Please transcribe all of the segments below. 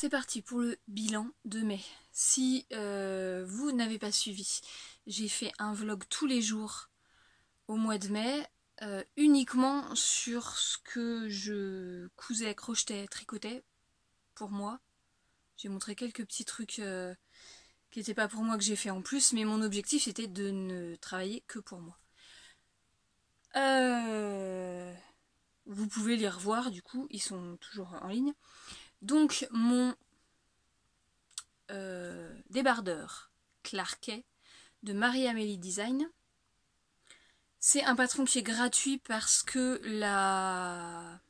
c'est parti pour le bilan de mai. Si vous n'avez pas suivi, j'ai fait un vlog tous les jours au mois de mai, uniquement sur ce que je cousais, crochetais, tricotais pour moi. J'ai montré quelques petits trucs qui n'étaient pas pour moi que j'ai fait en plus, mais mon objectif c'était de ne travailler que pour moi. Vous pouvez les revoir, du coup, ils sont toujours en ligne. Donc mon débardeur Clarket de Marie-Amélie Design, c'est un patron qui est gratuit parce que la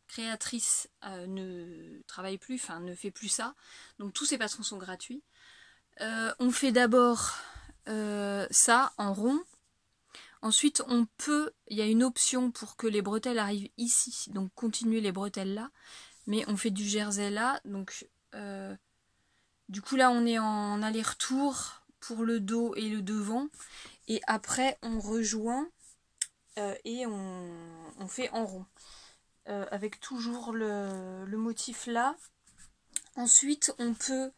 créatrice ne travaille plus, enfin ne fait plus ça, donc tous ces patrons sont gratuits. On fait d'abord ça en rond. Ensuite il y a une option pour que les bretelles arrivent ici, donc continuer les bretelles là, mais on fait du jersey là, donc du coup là on est en aller-retour pour le dos et le devant, et après on rejoint et on fait en rond, avec toujours le motif là. Ensuite on peut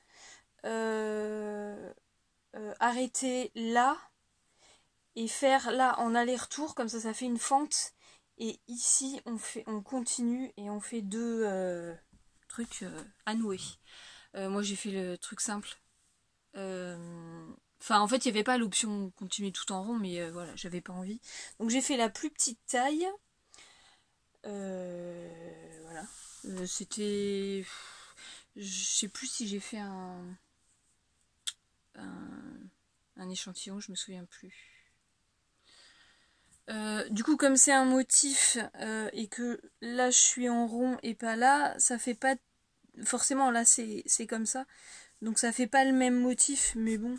arrêter là et faire là en aller-retour, comme ça fait une fente, et ici on continue et on fait deux trucs à nouer. Moi j'ai fait le truc simple. Enfin en fait il n'y avait pas l'option continuer tout en rond, mais voilà, j'avais pas envie. Donc j'ai fait la plus petite taille. Voilà. C'était... Je sais plus si j'ai fait un échantillon, je me souviens plus. Du coup comme c'est un motif et que là je suis en rond et pas là, ça fait pas... Forcément là c'est comme ça. Donc ça fait pas le même motif, mais bon,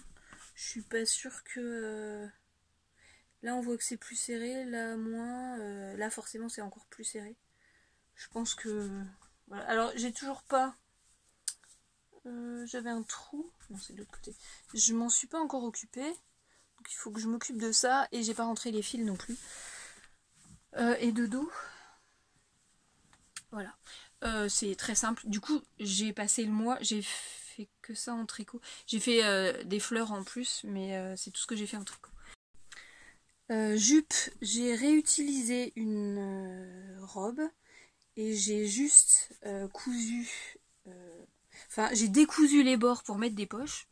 je suis pas sûre que... Là on voit que c'est plus serré, là moins, là forcément c'est encore plus serré. Je pense que... Voilà. Alors j'ai toujours pas... J'avais un trou, non c'est de l'autre côté. Je m'en suis pas encore occupée, donc il faut que je m'occupe de ça, et j'ai pas rentré les fils non plus. Et de dos. Voilà. C'est très simple. Du coup j'ai passé le mois, j'ai fait que ça en tricot. J'ai fait des fleurs en plus, mais c'est tout ce que j'ai fait en tricot. Jupe, j'ai réutilisé une robe et j'ai juste cousu, enfin j'ai décousu les bords pour mettre des poches.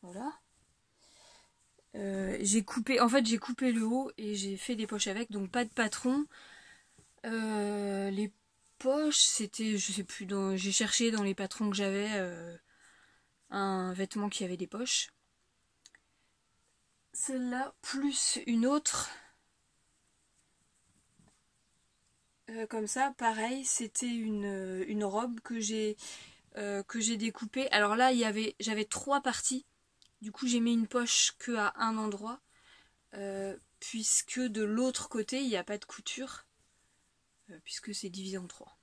Voilà. J'ai coupé, en fait j'ai coupé le haut et j'ai fait des poches avec, donc pas de patron. Les poches, c'était, je sais plus, j'ai cherché dans les patrons que j'avais un vêtement qui avait des poches. Celle-là, plus une autre, comme ça, pareil, c'était une robe que j'ai découpée. Alors là, j'avais 3 parties. Du coup, j'ai mis une poche que à un endroit, puisque de l'autre côté, il n'y a pas de couture, puisque c'est divisé en 3.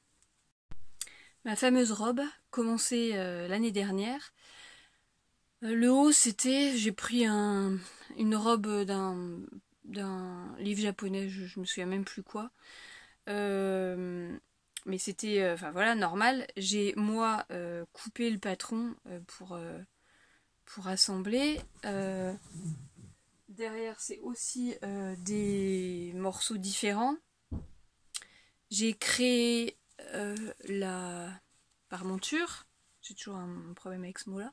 Ma fameuse robe, commencée l'année dernière. Le haut, c'était, j'ai pris une robe d'un livre japonais, je me souviens même plus quoi. Mais c'était, enfin voilà, normal. J'ai moi coupé le patron pour assembler. Derrière, c'est aussi des morceaux différents. J'ai créé la parmenture. J'ai toujours un problème avec ce mot-là.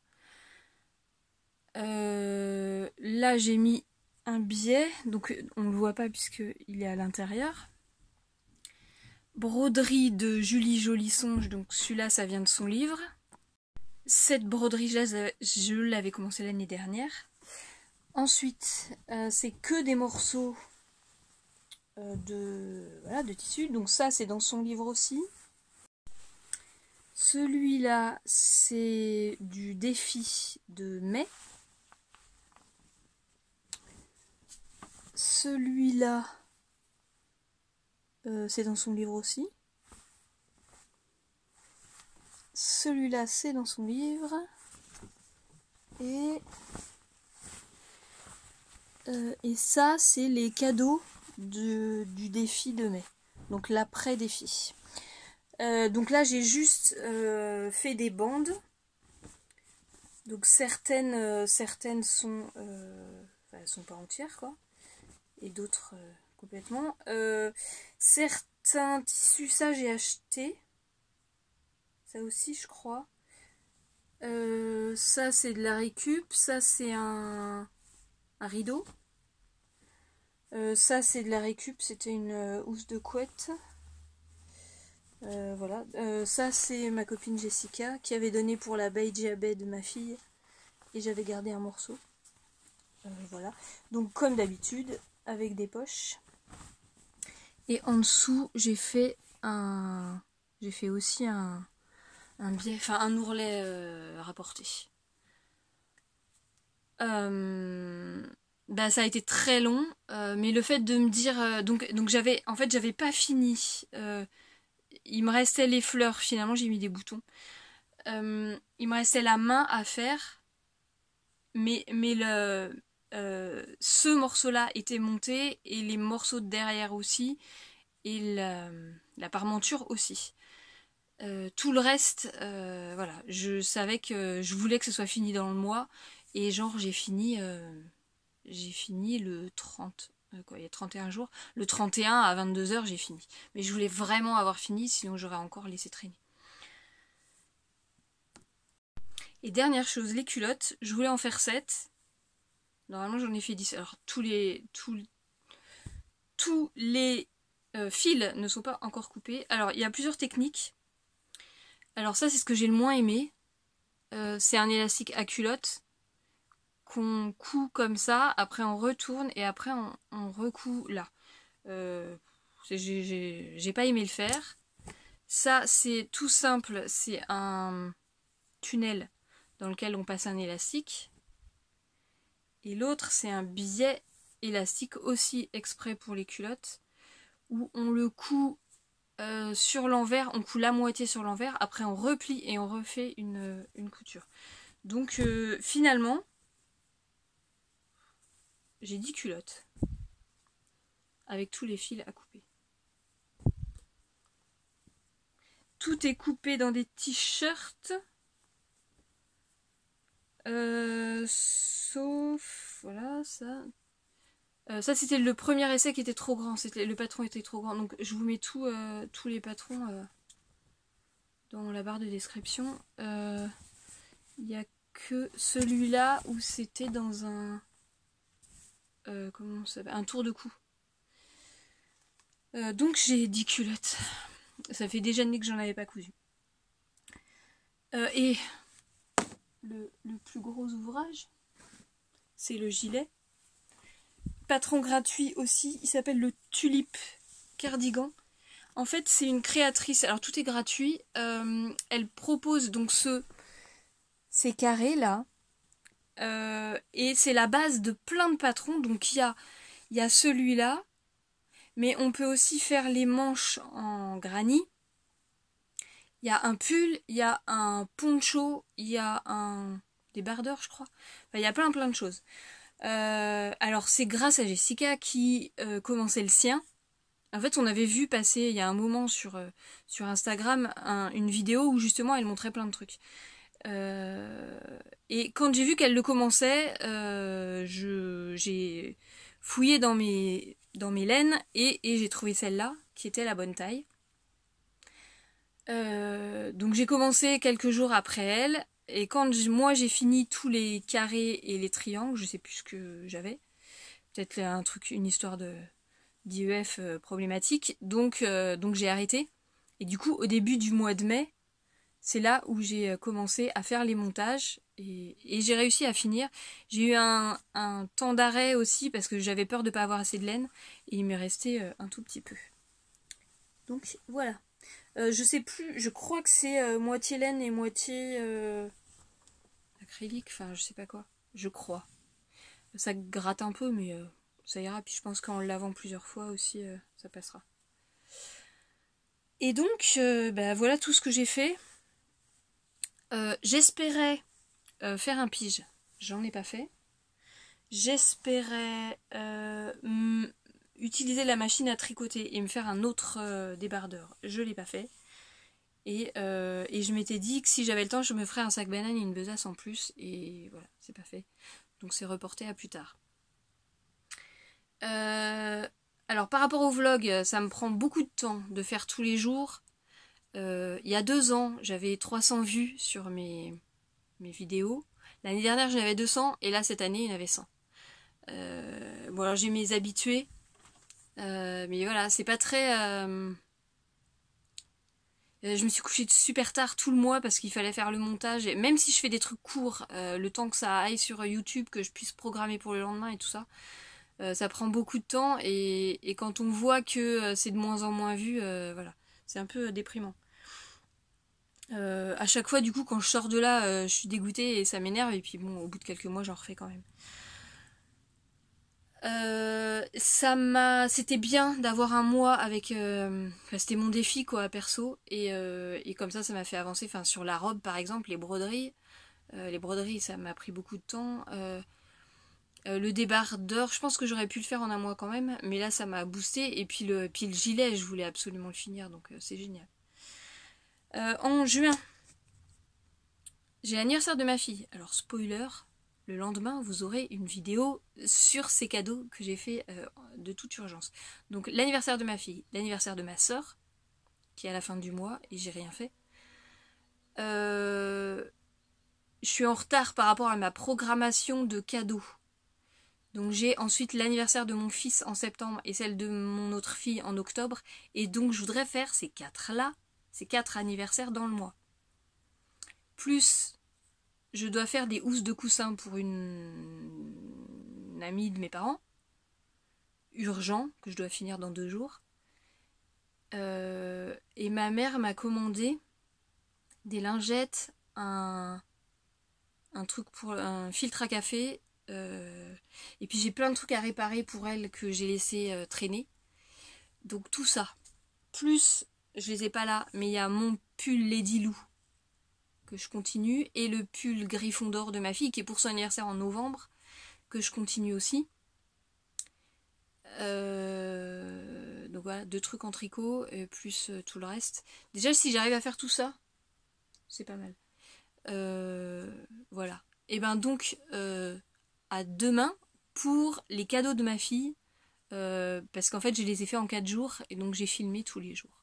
Là, j'ai mis un biais, donc on ne le voit pas puisqu'il est à l'intérieur. Broderie de Julie Jolisonge, donc celui-là, ça vient de son livre. Cette broderie-là, je l'avais commencé l'année dernière. Ensuite, c'est que des morceaux de tissu. Donc ça, c'est dans son livre aussi. Celui-là, c'est du défi de mai. Celui-là, c'est dans son livre aussi. Celui-là, c'est dans son livre. Et ça, c'est les cadeaux du défi de mai. Donc l'après-défi. Donc là j'ai juste fait des bandes. Donc certaines sont, enfin, elles sont pas entières quoi, et d'autres complètement. Certains tissus, ça j'ai acheté, ça aussi je crois. Ça c'est de la récup, ça c'est un rideau. Ça c'est de la récup, c'était une housse de couette. Voilà. Ça c'est ma copine Jessica qui avait donné pour la Beiji Abe de ma fille et j'avais gardé un morceau. Voilà. Donc comme d'habitude avec des poches. Et en dessous j'ai fait aussi un biais, enfin un ourlet rapporté. Bah, ça a été très long, mais le fait de me dire donc j'avais pas fini. Il me restait les fleurs, finalement j'ai mis des boutons. Il me restait la main à faire, mais ce morceau-là était monté et les morceaux de derrière aussi et la parmenture aussi. Tout le reste, voilà, je savais que je voulais que ce soit fini dans le mois et genre j'ai fini le 30, il y a 31 jours. Le 31 à 22h j'ai fini. Mais je voulais vraiment avoir fini, sinon j'aurais encore laissé traîner. Et dernière chose, les culottes, je voulais en faire 7. Normalement j'en ai fait 10. Alors tous les fils ne sont pas encore coupés. Alors il y a plusieurs techniques. Alors ça c'est ce que j'ai le moins aimé. C'est un élastique à culotte qu'on coud comme ça, après on retourne et après on recoud là. J'ai pas aimé le faire. Ça c'est tout simple, c'est un tunnel dans lequel on passe un élastique. Et l'autre c'est un biais élastique aussi exprès pour les culottes où on le coud sur l'envers, on coud la moitié sur l'envers, après on replie et on refait une couture. Donc finalement j'ai 10 culottes avec tous les fils à couper. Tout est coupé dans des t-shirts. Sauf... Voilà, ça. Ça, c'était le premier essai qui était trop grand. Le patron était trop grand. Donc, je vous mets tous les patrons dans la barre de description. Il n'y a que celui-là où c'était dans un... comment ça s'appelle ? Un tour de cou. Donc, j'ai 10 culottes. Ça fait des années que j'en avais pas cousu. Et le plus gros ouvrage, c'est le gilet. Patron gratuit aussi, il s'appelle le Tulip Cardigan. En fait, c'est une créatrice, alors tout est gratuit. Elle propose donc ces carrés là. Et c'est la base de plein de patrons. Donc il y a celui-là. Mais on peut aussi faire les manches en granit. Il y a un pull, il y a un poncho, il y a un débardeur, je crois. Enfin, il y a plein de choses. Alors c'est grâce à Jessica qui commençait le sien. En fait on avait vu passer il y a un moment sur Instagram une vidéo où justement elle montrait plein de trucs. Et quand j'ai vu qu'elle le commençait, j'ai fouillé dans mes laines et j'ai trouvé celle-là qui était la bonne taille. Donc j'ai commencé quelques jours après elle. Et quand moi j'ai fini tous les carrés et les triangles, je sais plus ce que j'avais. Peut-être une histoire d'IEF problématique. Donc j'ai arrêté. Et du coup, au début du mois de mai, c'est là où j'ai commencé à faire les montages. Et j'ai réussi à finir. J'ai eu un temps d'arrêt aussi parce que j'avais peur de ne pas avoir assez de laine. Et il m'est resté un tout petit peu. Donc voilà. Je sais plus, je crois que c'est moitié laine et moitié acrylique, enfin je sais pas quoi, je crois. Ça gratte un peu mais ça ira, puis je pense qu'en le lavant plusieurs fois aussi ça passera. Et donc bah, voilà tout ce que j'ai fait. J'espérais faire un pige, j'en ai pas fait. J'espérais utiliser la machine à tricoter et me faire un autre débardeur, je l'ai pas fait. Et je m'étais dit que si j'avais le temps, je me ferais un sac banane et une besace en plus. Et voilà, c'est pas fait. Donc c'est reporté à plus tard. Alors par rapport au vlog, ça me prend beaucoup de temps de faire tous les jours. Il y a 2 ans, j'avais 300 vues sur mes vidéos. L'année dernière, j'en avais 200 et là, cette année, il y en avait 100. Bon, alors j'ai mes habitués. Mais voilà, c'est pas très... je me suis couchée super tard tout le mois parce qu'il fallait faire le montage. Et même si je fais des trucs courts, le temps que ça aille sur YouTube, que je puisse programmer pour le lendemain et tout ça, ça prend beaucoup de temps. Et quand on voit que c'est de moins en moins vu, voilà, c'est un peu déprimant. À chaque fois, du coup, quand je sors de là, je suis dégoûtée et ça m'énerve. Et puis bon, au bout de quelques mois, j'en refais quand même. C'était bien d'avoir un mois avec, c'était mon défi quoi perso et comme ça m'a fait avancer. Enfin sur la robe par exemple, les broderies ça m'a pris beaucoup de temps. Le débardeur, je pense que j'aurais pu le faire en un mois quand même, mais là ça m'a boosté et puis le gilet, je voulais absolument le finir donc c'est génial. En juin, j'ai l'anniversaire de ma fille. Alors spoiler. Le lendemain, vous aurez une vidéo sur ces cadeaux que j'ai fait de toute urgence. Donc l'anniversaire de ma fille, l'anniversaire de ma soeur, qui est à la fin du mois, et j'ai rien fait. Je suis en retard par rapport à ma programmation de cadeaux. Donc j'ai ensuite l'anniversaire de mon fils en septembre et celle de mon autre fille en octobre. Et donc je voudrais faire ces 4-là, ces 4 anniversaires dans le mois. Plus... je dois faire des housses de coussin pour une amie de mes parents. Urgent, que je dois finir dans 2 jours. Et ma mère m'a commandé des lingettes, un truc pour un filtre à café. Et puis j'ai plein de trucs à réparer pour elle que j'ai laissé traîner. Donc tout ça. Plus, je les ai pas là, mais il y a mon pull Lady Lou que je continue, et le pull Griffon d'or de ma fille, qui est pour son anniversaire en novembre, que je continue aussi. Donc voilà, 2 trucs en tricot, plus tout le reste. Déjà, si j'arrive à faire tout ça, c'est pas mal. Voilà. Et ben donc, à demain, pour les cadeaux de ma fille, parce qu'en fait, je les ai fait en 4 jours, et donc j'ai filmé tous les jours.